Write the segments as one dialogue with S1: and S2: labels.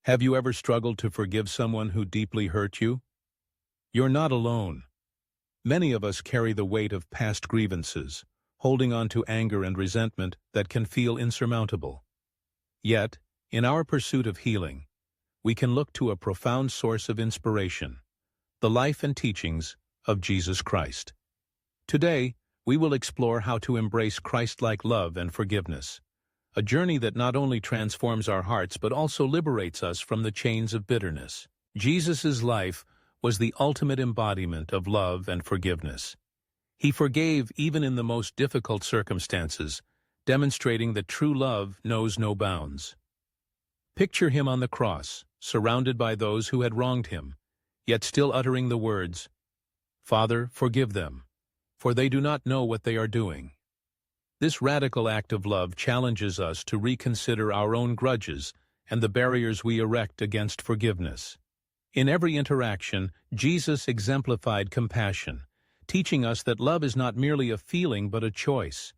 S1: Have you ever struggled to forgive someone who deeply hurt you? You're not alone. Many of us carry the weight of past grievances, holding on to anger and resentment that can feel insurmountable. Yet, in our pursuit of healing, we can look to a profound source of inspiration, the life and teachings of Jesus Christ. Today, we will explore how to embrace Christ-like love and forgiveness, a journey that not only transforms our hearts but also liberates us from the chains of bitterness. Jesus' life was the ultimate embodiment of love and forgiveness. He forgave even in the most difficult circumstances, demonstrating that true love knows no bounds. Picture him on the cross, surrounded by those who had wronged him, yet still uttering the words, "Father, forgive them, for they do not know what they are doing." This radical act of love challenges us to reconsider our own grudges and the barriers we erect against forgiveness. In every interaction, Jesus exemplified compassion, teaching us that love is not merely a feeling but a choice,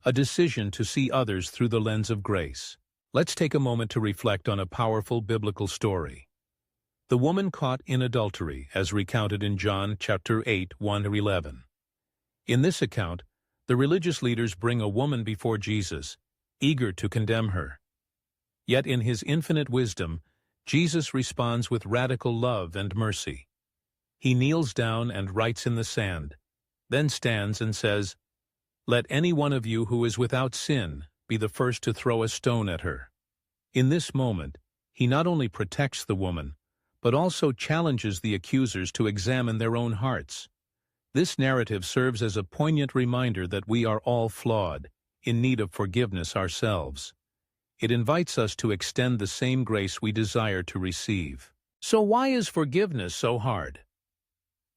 S1: a decision to see others through the lens of grace. Let's take a moment to reflect on a powerful biblical story. The woman caught in adultery, as recounted in John chapter 8, 1-11. In this account, the religious leaders bring a woman before Jesus, eager to condemn her. Yet in his infinite wisdom, Jesus responds with radical love and mercy. He kneels down and writes in the sand, then stands and says, "Let any one of you who is without sin be the first to throw a stone at her." In this moment, he not only protects the woman, but also challenges the accusers to examine their own hearts. This narrative serves as a poignant reminder that we are all flawed, in need of forgiveness ourselves. It invites us to extend the same grace we desire to receive. So why is forgiveness so hard?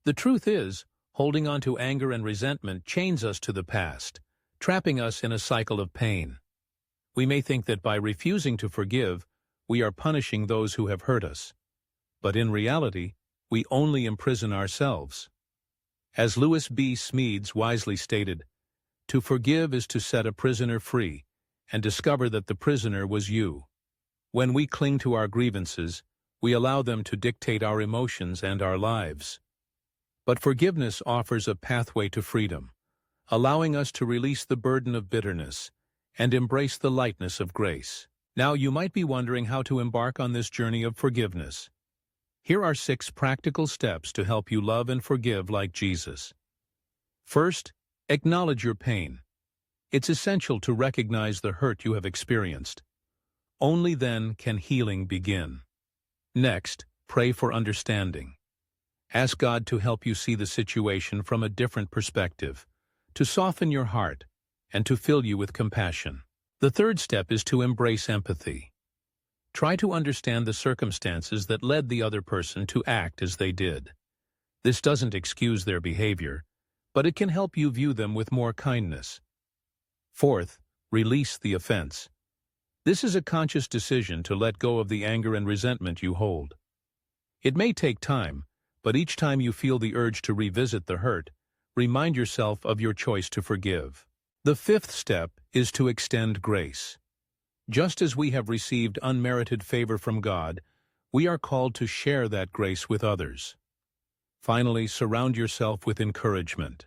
S1: The truth is, holding on to anger and resentment chains us to the past, trapping us in a cycle of pain. We may think that by refusing to forgive, we are punishing those who have hurt us. But in reality, we only imprison ourselves. As Lewis B. Smedes wisely stated, "To forgive is to set a prisoner free and discover that the prisoner was you." When we cling to our grievances, we allow them to dictate our emotions and our lives. But forgiveness offers a pathway to freedom, allowing us to release the burden of bitterness and embrace the lightness of grace. Now you might be wondering how to embark on this journey of forgiveness. Here are 6 practical steps to help you love and forgive like Jesus. First, acknowledge your pain. It's essential to recognize the hurt you have experienced. Only then can healing begin. Next, pray for understanding. Ask God to help you see the situation from a different perspective, to soften your heart, and to fill you with compassion. The third step is to embrace empathy. Try to understand the circumstances that led the other person to act as they did. This doesn't excuse their behavior, but it can help you view them with more kindness. Fourth, release the offense. This is a conscious decision to let go of the anger and resentment you hold. It may take time, but each time you feel the urge to revisit the hurt, remind yourself of your choice to forgive. The fifth step is to extend grace. Just as we have received unmerited favor from God, we are called to share that grace with others. Finally, surround yourself with encouragement.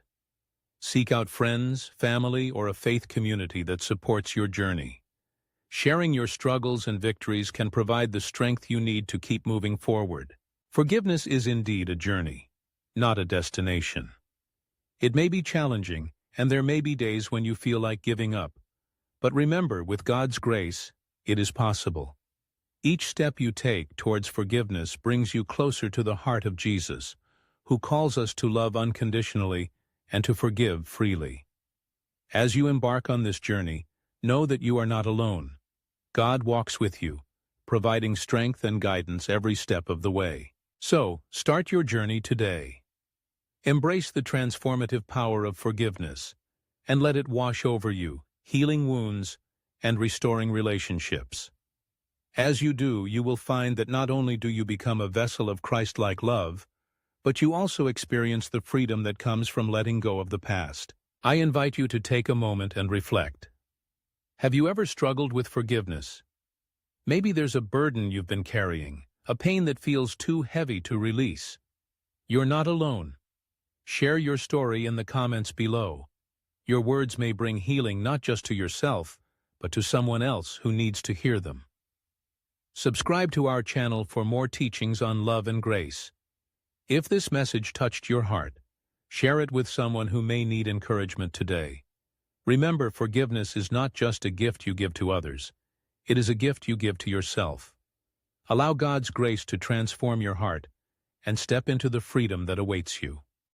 S1: Seek out friends, family, or a faith community that supports your journey. Sharing your struggles and victories can provide the strength you need to keep moving forward. Forgiveness is indeed a journey, not a destination. It may be challenging, and there may be days when you feel like giving up. But remember, with God's grace, it is possible. Each step you take towards forgiveness brings you closer to the heart of Jesus, who calls us to love unconditionally and to forgive freely. As you embark on this journey, know that you are not alone. God walks with you, providing strength and guidance every step of the way. So, start your journey today. Embrace the transformative power of forgiveness, and let it wash over you, healing wounds and restoring relationships. As you do, you will find that not only do you become a vessel of Christ-like love, but you also experience the freedom that comes from letting go of the past. I invite you to take a moment and reflect. Have you ever struggled with forgiveness? Maybe there's a burden you've been carrying, a pain that feels too heavy to release. You're not alone. Share your story in the comments below. Your words may bring healing not just to yourself, but to someone else who needs to hear them. Subscribe to our channel for more teachings on love and grace. If this message touched your heart, share it with someone who may need encouragement today. Remember, forgiveness is not just a gift you give to others. It is a gift you give to yourself. Allow God's grace to transform your heart and step into the freedom that awaits you.